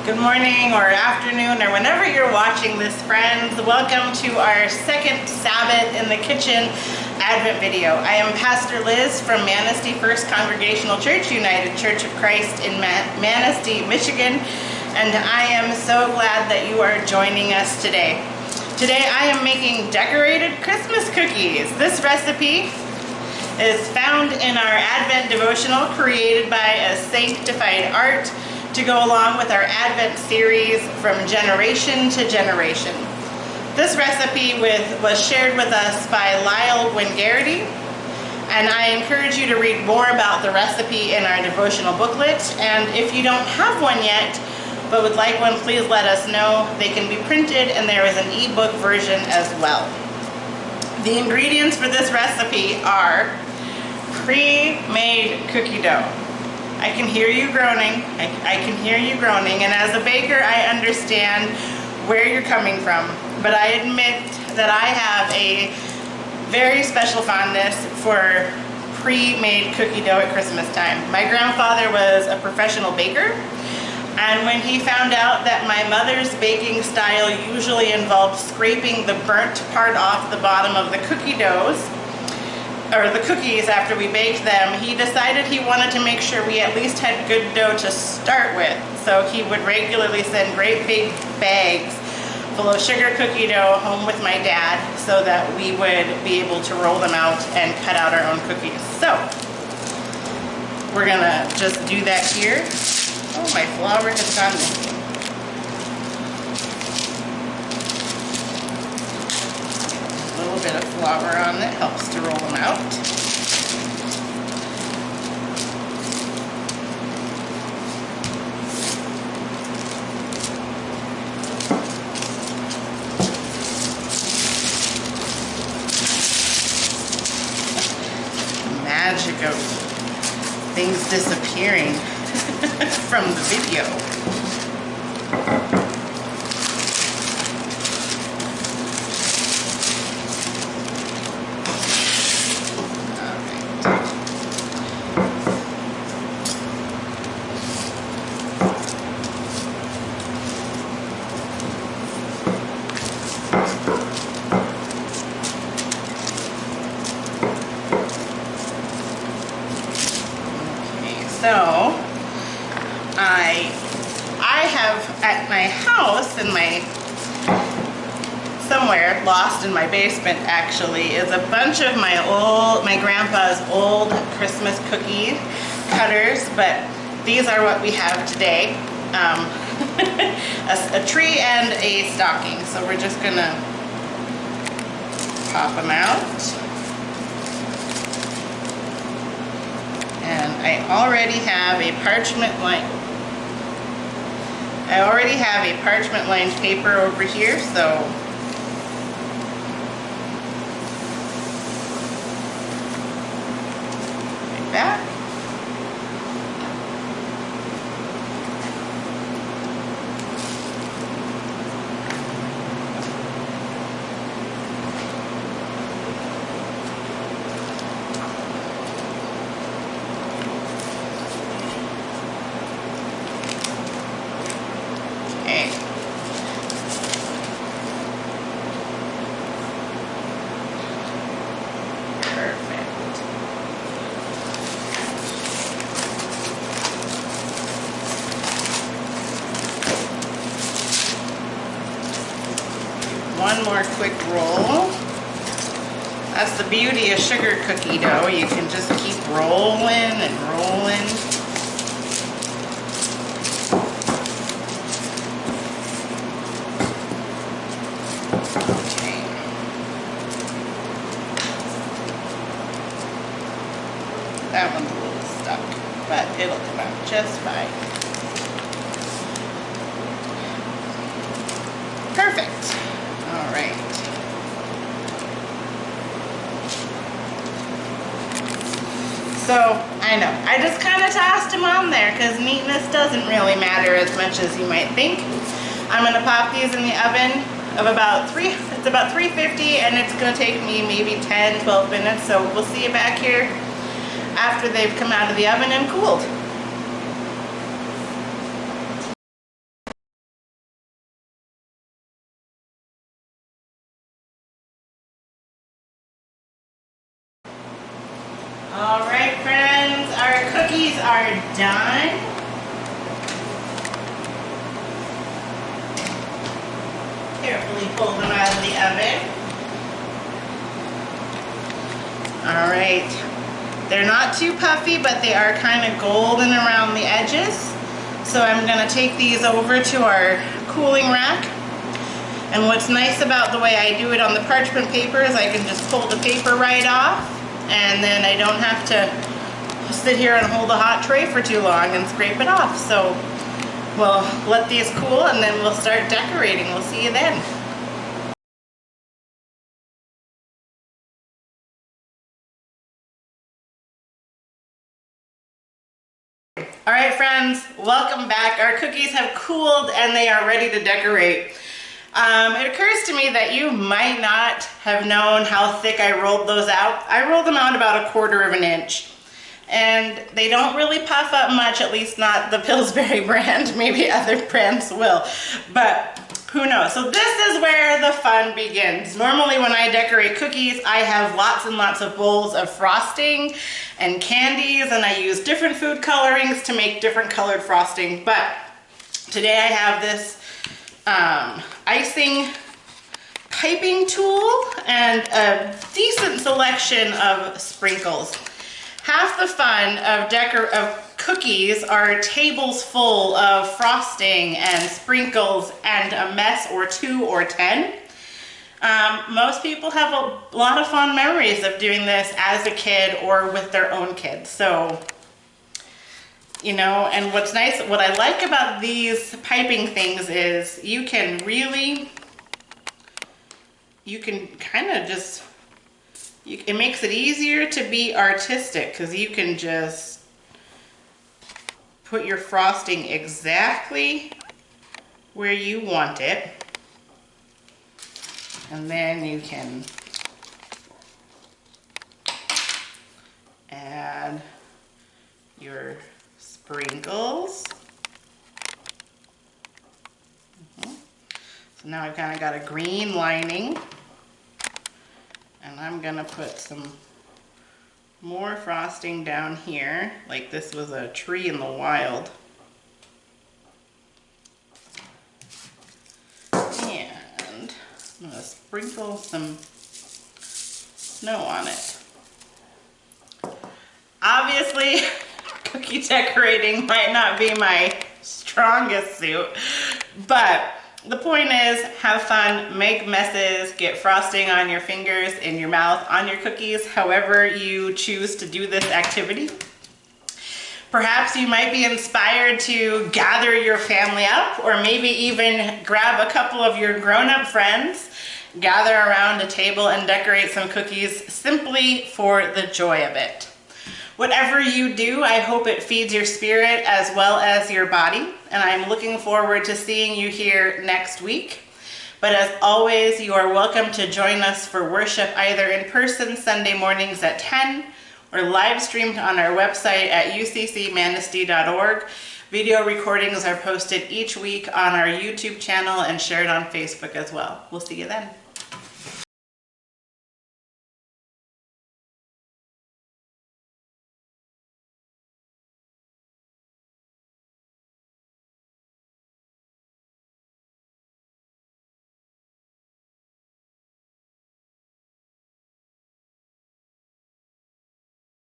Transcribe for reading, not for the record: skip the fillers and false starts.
Good morning or afternoon or whenever you're watching this, friends. Welcome to our second Sabbath in the Kitchen Advent video. I am Pastor Liz from Manistee First Congregational Church, United Church of Christ in Manistee, Michigan, and I am so glad that you are joining us today. Today I am making decorated Christmas cookies. This recipe is found in our Advent Devotional created by a Sanctified Art to go along with our Advent series From Generation to Generation. This recipe was shared with us by Lyle Wingarity, and I encourage you to read more about the recipe in our devotional booklet. And if you don't have one yet but would like one, please let us know. They can be printed, and there is an ebook version as well. The ingredients for this recipe are pre-made cookie dough. I can hear you groaning. I can hear you groaning, and as a baker, I understand where you're coming from. But I admit that I have a very special fondness for pre-made cookie dough at Christmas time. My grandfather was a professional baker, and when he found out that my mother's baking style usually involved scraping the burnt part off the bottom of the cookie doughs, or the cookies after we baked them, he decided he wanted to make sure we at least had good dough to start with. So he would regularly send great big bags full of sugar cookie dough home with my dad so that we would be able to roll them out and cut out our own cookies. So we're gonna just do that here. Oh, my flour has gone missing. A little bit of flour on it helps to roll them out. Magic of things disappearing from the video. So I have at my house, somewhere lost in my basement actually, is a bunch of my grandpa's old Christmas cookie cutters, but these are what we have today. A tree and a stocking. So we're just gonna pop them out. And I already have a parchment lined paper over here, so like that. One more quick roll. That's the beauty of sugar cookie dough. You can just keep rolling and rolling. Okay. That one's a little stuck, but it'll come out just fine. Perfect. All right. So, I know, I just kind of tossed them on there because neatness doesn't really matter as much as you might think. I'm going to pop these in the oven of about 350, and it's going to take me maybe 10-12 minutes. So we'll see you back here after they've come out of the oven and cooled. friends, our cookies are done. Carefully pull them out of the oven. All right. They're not too puffy, but they are kind of golden around the edges. So I'm going to take these over to our cooling rack. And what's nice about the way I do it on the parchment paper is I can just pull the paper right off, and then I don't have to sit here and hold the hot tray for too long and scrape it off. So we'll let these cool and then we'll start decorating. We'll see you then. All right, friends, welcome back. Our cookies have cooled and they are ready to decorate. It occurs to me that you might not have known how thick I rolled those out. I rolled them out about 1/4 of an inch. And they don't really puff up much, at least not the Pillsbury brand. Maybe other brands will, but who knows? So this is where the fun begins. Normally when I decorate cookies, I have lots and lots of bowls of frosting and candies, and I use different food colorings to make different colored frosting. But today I have this icing piping tool and a decent selection of sprinkles. Half the fun of cookies are tables full of frosting and sprinkles and a mess or 2 or 10. Most people have a lot of fond memories of doing this as a kid or with their own kids. So, you know, and what's nice, what I like about these piping things is you can kind of just, it makes it easier to be artistic because you can just put your frosting exactly where you want it. And then you can add your sprinkles. So now I've kind of got a green lining. And I'm gonna put some more frosting down here, like this was a tree in the wild. And I'm gonna sprinkle some snow on it. Obviously, cookie decorating might not be my strongest suit, but the point is, have fun, make messes, get frosting on your fingers, in your mouth, on your cookies, however you choose to do this activity. Perhaps you might be inspired to gather your family up, or maybe even grab a couple of your grown-up friends, gather around a table and decorate some cookies simply for the joy of it. Whatever you do, I hope it feeds your spirit as well as your body, and I'm looking forward to seeing you here next week. But as always, you are welcome to join us for worship either in person Sunday mornings at 10 or live streamed on our website at uccmanistee.org. Video recordings are posted each week on our YouTube channel and shared on Facebook as well. We'll see you then.